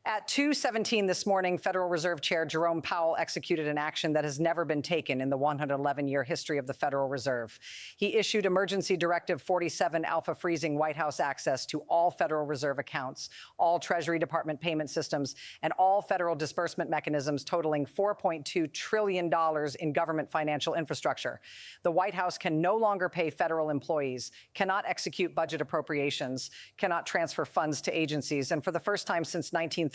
At 2:17 this morning, Federal Reserve Chair Jerome Powell executed an action that has never been taken in the 111-year history of the Federal Reserve. He issued Emergency Directive 47 Alpha, freezing White House access to all Federal Reserve accounts, all Treasury Department payment systems, and all federal disbursement mechanisms totaling $4.2 trillion in government financial infrastructure. The White House can no longer pay federal employees, cannot execute budget appropriations, cannot transfer funds to agencies, and for the first time since 1913,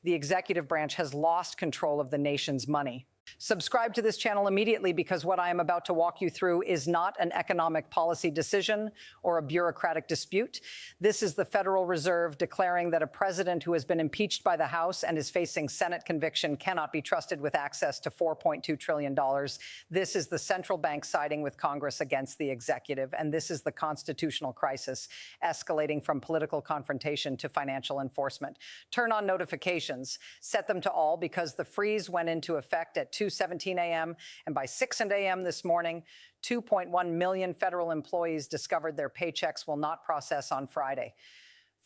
the executive branch has lost control of the nation's money. Subscribe to this channel immediately, because what I am about to walk you through is not an economic policy decision or a bureaucratic dispute. This is the Federal Reserve declaring that a president who has been impeached by the House and is facing Senate conviction cannot be trusted with access to $4.2 trillion. This is the central bank siding with Congress against the executive, and this is the constitutional crisis escalating from political confrontation to financial enforcement. Turn on notifications, set them to all, because the freeze went into effect at 2:17 a.m. and by 6 a.m. this morning, 2.1 million federal employees discovered their paychecks will not process on Friday.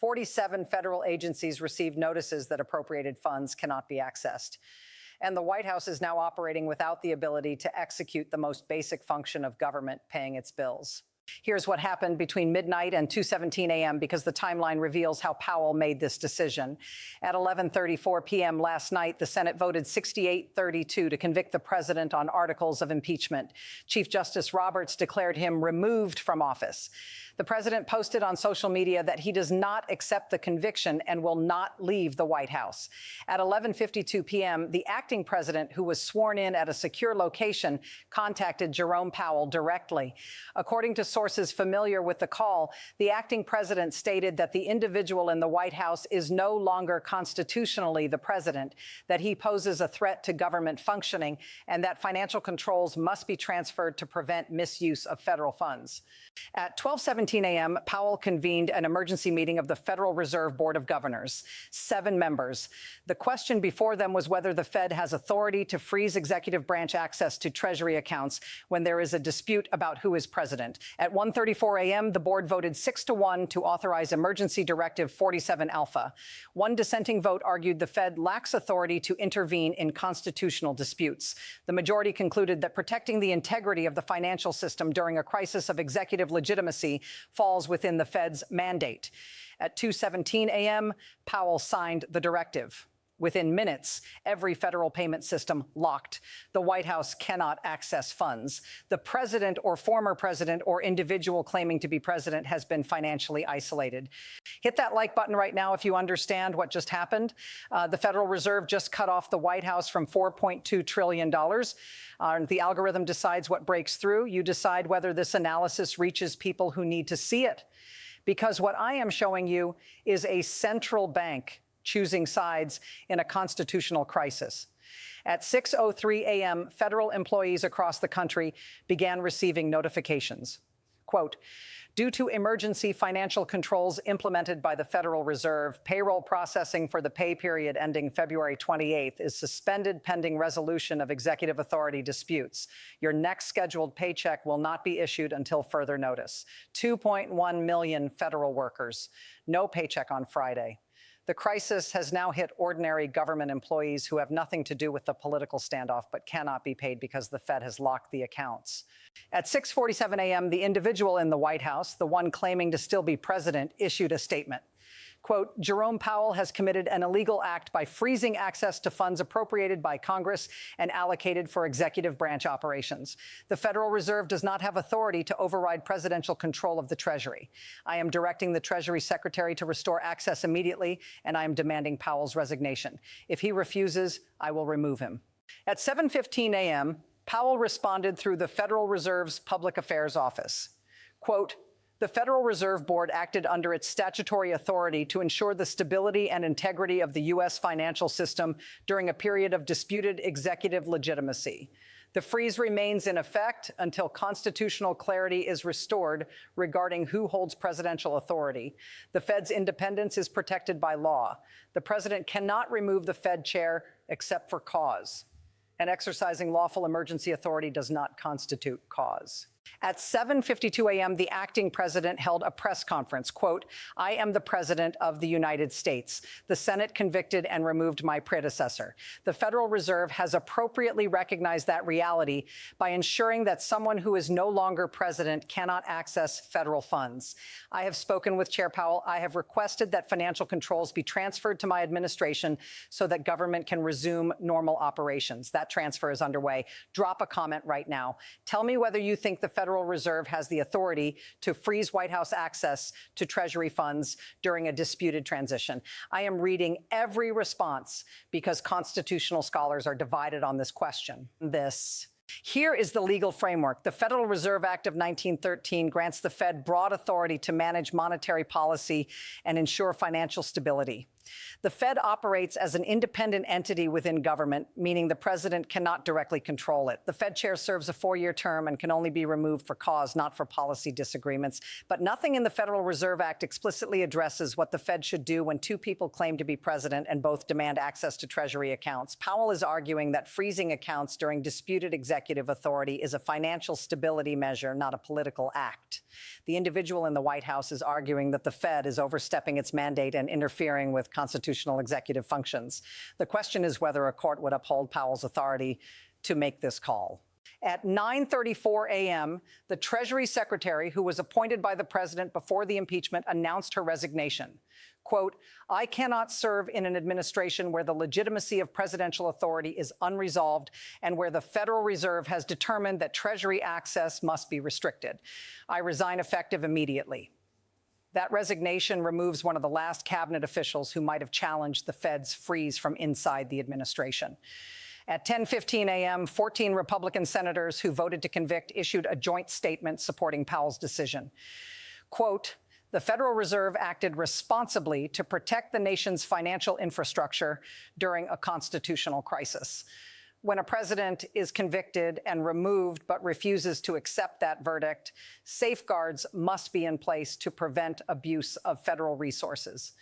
47 federal agencies received notices that appropriated funds cannot be accessed. And the White House is now operating without the ability to execute the most basic function of government, paying its bills. Here's what happened between midnight and 2:17 a.m., because the timeline reveals how Powell made this decision. At 11:34 p.m. last night, the Senate voted 68-32 to convict the president on articles of impeachment. Chief Justice Roberts declared him removed from office. The president posted on social media that he does not accept the conviction and will not leave the White House. At 11:52 p.m., the acting president, who was sworn in at a secure location, contacted Jerome Powell directly. According to sources familiar with the call, the acting president stated that the individual in the White House is no longer constitutionally the president, that he poses a threat to government functioning, and that financial controls must be transferred to prevent misuse of federal funds. At 12:17 a.m., Powell convened an emergency meeting of the Federal Reserve Board of Governors, 7 members. The question before them was whether the Fed has authority to freeze executive branch access to Treasury accounts when there is a dispute about who is president. At 1:34 a.m., the board voted 6-1 to authorize Emergency Directive 47 Alpha. One dissenting vote argued the Fed lacks authority to intervene in constitutional disputes. The majority concluded that protecting the integrity of the financial system during a crisis of executive legitimacy falls within the Fed's mandate. At 2:17 a.m., Powell signed the directive. Within minutes, every federal payment system locked. The White House cannot access funds. The president or former president or individual claiming to be president has been financially isolated. Hit that like button right now if you understand what just happened. The Federal Reserve just cut off the White House from $4.2 trillion. The algorithm decides what breaks through. You decide whether this analysis reaches people who need to see it. Because what I am showing you is a central bank choosing sides in a constitutional crisis. At 6:03 a.m., federal employees across the country began receiving notifications. Quote, due to emergency financial controls implemented by the Federal Reserve, payroll processing for the pay period ending February 28th is suspended pending resolution of executive authority disputes. Your next scheduled paycheck will not be issued until further notice. 2.1 million federal workers. No paycheck on Friday. The crisis has now hit ordinary government employees who have nothing to do with the political standoff but cannot be paid because the Fed has locked the accounts. At 6:47 a.m., the individual in the White House, the one claiming to still be president, issued a statement. Quote, Jerome Powell has committed an illegal act by freezing access to funds appropriated by Congress and allocated for executive branch operations. The Federal Reserve does not have authority to override presidential control of the Treasury. I am directing the Treasury Secretary to restore access immediately, and I am demanding Powell's resignation. If he refuses, I will remove him. At 7:15 a.m., Powell responded through the Federal Reserve's Public Affairs Office. Quote, the Federal Reserve Board acted under its statutory authority to ensure the stability and integrity of the U.S. financial system during a period of disputed executive legitimacy. The freeze remains in effect until constitutional clarity is restored regarding who holds presidential authority. The Fed's independence is protected by law. The president cannot remove the Fed chair except for cause. And exercising lawful emergency authority does not constitute cause. At 7:52 a.m., the acting president held a press conference. Quote, "I am the president of the United States. The Senate convicted and removed my predecessor. The Federal Reserve has appropriately recognized that reality by ensuring that someone who is no longer president cannot access federal funds. I have spoken with Chair Powell. I have requested that financial controls be transferred to my administration so that government can resume normal operations. That transfer is underway. Drop a comment right now. Tell me whether you think the Federal Reserve has the authority to freeze White House access to Treasury funds during a disputed transition." I am reading every response because constitutional scholars are divided on this question. Here is the legal framework. The Federal Reserve Act of 1913 grants the Fed broad authority to manage monetary policy and ensure financial stability. The Fed operates as an independent entity within government, meaning the president cannot directly control it. The Fed chair serves a 4-year term and can only be removed for cause, not for policy disagreements. But nothing in the Federal Reserve Act explicitly addresses what the Fed should do when two people claim to be president and both demand access to Treasury accounts. Powell is arguing that freezing accounts during disputed executive authority is a financial stability measure, not a political act. The individual in the White House is arguing that the Fed is overstepping its mandate and interfering with constitutional executive functions. The question is whether a court would uphold Powell's authority to make this call. At 9:34 a.m., the Treasury Secretary, who was appointed by the president before the impeachment, announced her resignation. Quote, "I cannot serve in an administration where the legitimacy of presidential authority is unresolved and where the Federal Reserve has determined that Treasury access must be restricted. I resign effective immediately." That resignation removes one of the last cabinet officials who might have challenged the Fed's freeze from inside the administration. At 10:15 a.m., 14 Republican senators who voted to convict issued a joint statement supporting Powell's decision. Quote, "The Federal Reserve acted responsibly to protect the nation's financial infrastructure during a constitutional crisis. When a president is convicted and removed but refuses to accept that verdict, safeguards must be in place to prevent abuse of federal resources.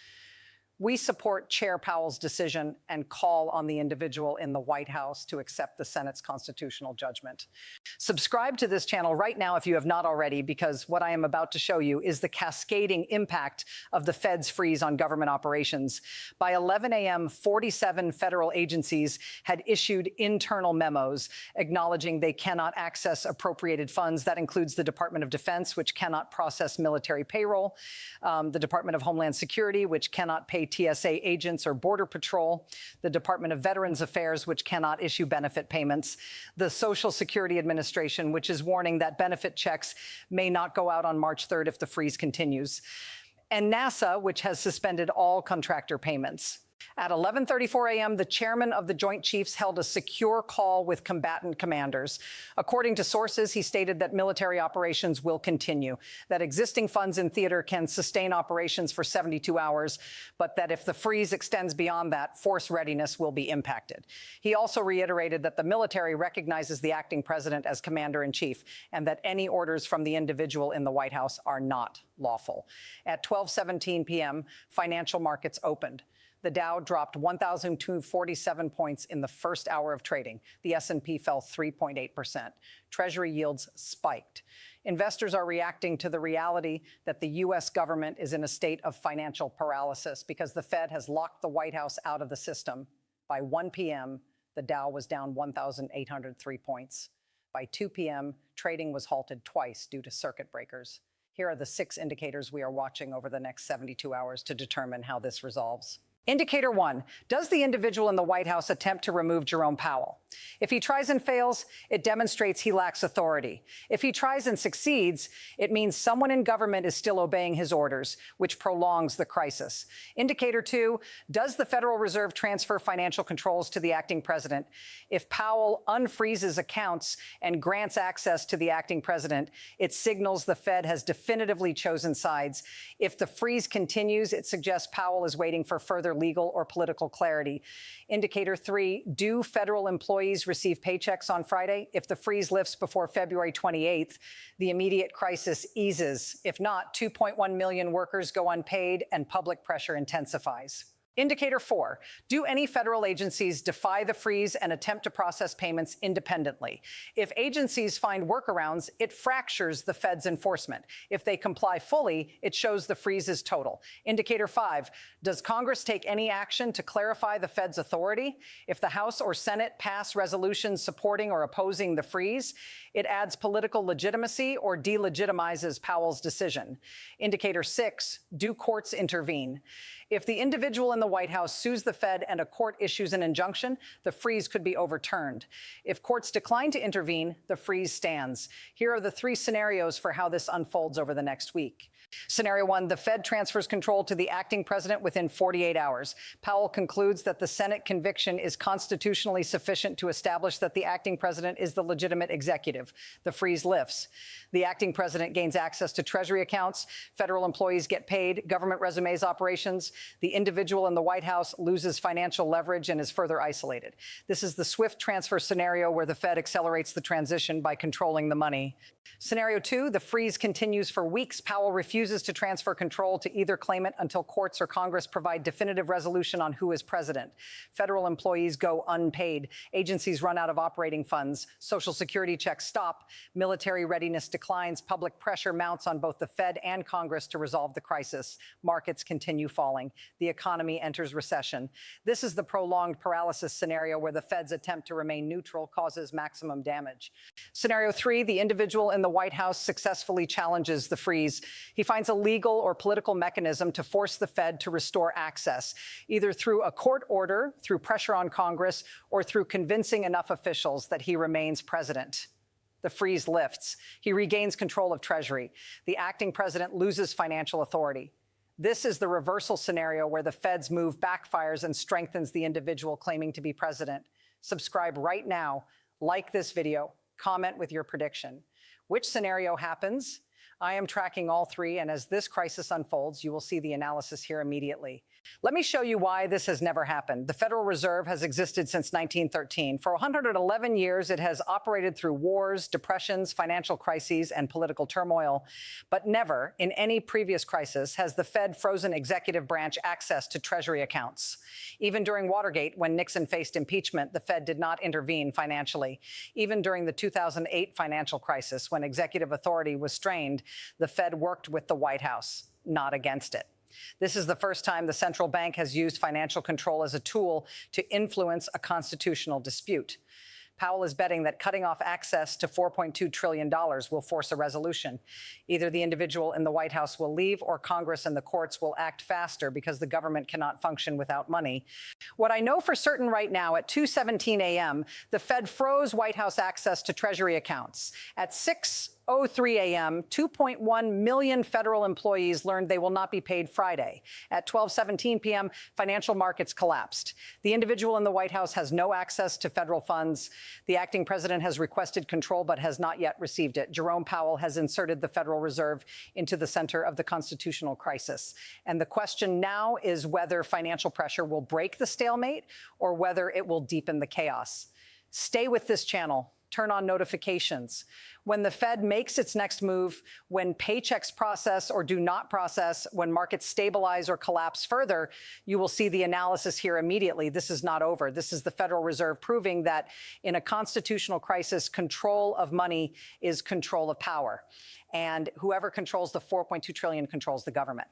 We support Chair Powell's decision and call on the individual in the White House to accept the Senate's constitutional judgment." Subscribe to this channel right now if you have not already, because what I am about to show you is the cascading impact of the Fed's freeze on government operations. By 11 a.m., 47 federal agencies had issued internal memos acknowledging they cannot access appropriated funds. That includes the Department of Defense, which cannot process military payroll, the Department of Homeland Security, which cannot pay TSA agents or Border Patrol, the Department of Veterans Affairs, which cannot issue benefit payments, the Social Security Administration, which is warning that benefit checks may not go out on March 3rd if the freeze continues, and NASA, which has suspended all contractor payments. At 11:34 a.m., the chairman of the Joint Chiefs held a secure call with combatant commanders. According to sources, he stated that military operations will continue, that existing funds in theater can sustain operations for 72 hours, but that if the freeze extends beyond that, force readiness will be impacted. He also reiterated that the military recognizes the acting president as commander-in-chief and that any orders from the individual in the White House are not lawful. At 12:17 p.m., financial markets opened. The Dow dropped 1,247 points in the first hour of trading. The S&P fell 3.8%. Treasury yields spiked. Investors are reacting to the reality that the U.S. government is in a state of financial paralysis because the Fed has locked the White House out of the system. By 1 p.m., the Dow was down 1,803 points. By 2 p.m., trading was halted twice due to circuit breakers. Here are the 6 indicators we are watching over the next 72 hours to determine how this resolves. Indicator 1, does the individual in the White House attempt to remove Jerome Powell? If he tries and fails, it demonstrates he lacks authority. If he tries and succeeds, it means someone in government is still obeying his orders, which prolongs the crisis. Indicator 2, does the Federal Reserve transfer financial controls to the acting president? If Powell unfreezes accounts and grants access to the acting president, it signals the Fed has definitively chosen sides. If the freeze continues, it suggests Powell is waiting for further legal or political clarity. Indicator 3, do federal employees receive paychecks on Friday? If the freeze lifts before February 28th, the immediate crisis eases. If not, 2.1 million workers go unpaid and public pressure intensifies. Indicator 4, do any federal agencies defy the freeze and attempt to process payments independently? If agencies find workarounds, it fractures the Fed's enforcement. If they comply fully, it shows the freeze is total. Indicator 5, does Congress take any action to clarify the Fed's authority? If the House or Senate pass resolutions supporting or opposing the freeze, it adds political legitimacy or delegitimizes Powell's decision. Indicator 6, do courts intervene? If the individual in the White House sues the Fed and a court issues an injunction, the freeze could be overturned. If courts decline to intervene, the freeze stands. Here are the 3 scenarios for how this unfolds over the next week. Scenario 1, the Fed transfers control to the acting president within 48 hours. Powell concludes that the Senate conviction is constitutionally sufficient to establish that the acting president is the legitimate executive. The freeze lifts. The acting president gains access to Treasury accounts. Federal employees get paid. Government resumes operations. The individual in the White House loses financial leverage and is further isolated. This is the swift transfer scenario where the Fed accelerates the transition by controlling the money. Scenario 2, the freeze continues for weeks. Powell refuses to transfer control to either claimant until courts or Congress provide definitive resolution on who is president. Federal employees go unpaid. Agencies run out of operating funds. Social Security checks stop. Military readiness declines. Public pressure mounts on both the Fed and Congress to resolve the crisis. Markets continue falling. The economy enters recession. This is the prolonged paralysis scenario where the Fed's attempt to remain neutral causes maximum damage. Scenario 3, the individual in the White House successfully challenges the freeze. He finds a legal or political mechanism to force the Fed to restore access, either through a court order, through pressure on Congress, or through convincing enough officials that he remains president. The freeze lifts. He regains control of Treasury. The acting president loses financial authority. This is the reversal scenario where the Fed's move backfires and strengthens the individual claiming to be president. Subscribe right now, like this video, comment with your prediction. Which scenario happens? I am tracking all 3, and as this crisis unfolds, you will see the analysis here immediately. Let me show you why this has never happened. The Federal Reserve has existed since 1913. For 111 years, it has operated through wars, depressions, financial crises, and political turmoil. But never, in any previous crisis, has the Fed frozen executive branch access to Treasury accounts. Even during Watergate, when Nixon faced impeachment, the Fed did not intervene financially. Even during the 2008 financial crisis, when executive authority was strained, the Fed worked with the White House, not against it. This is the first time the central bank has used financial control as a tool to influence a constitutional dispute. Powell is betting that cutting off access to $4.2 trillion will force a resolution. Either the individual in the White House will leave, or Congress and the courts will act faster because the government cannot function without money. What I know for certain right now, at 2:17 a.m., the Fed froze White House access to Treasury accounts. At 6:03 a.m., 2.1 million federal employees learned they will not be paid Friday. At 12:17 p.m., financial markets collapsed. The individual in the White House has no access to federal funds. The acting president has requested control but has not yet received it. Jerome Powell has inserted the Federal Reserve into the center of the constitutional crisis. And the question now is whether financial pressure will break the stalemate or whether it will deepen the chaos. Stay with this channel. Turn on notifications. When the Fed makes its next move, when paychecks process or do not process, when markets stabilize or collapse further, you will see the analysis here immediately. This is not over. This is the Federal Reserve proving that in a constitutional crisis, control of money is control of power. And whoever controls the $4.2 trillion controls the government.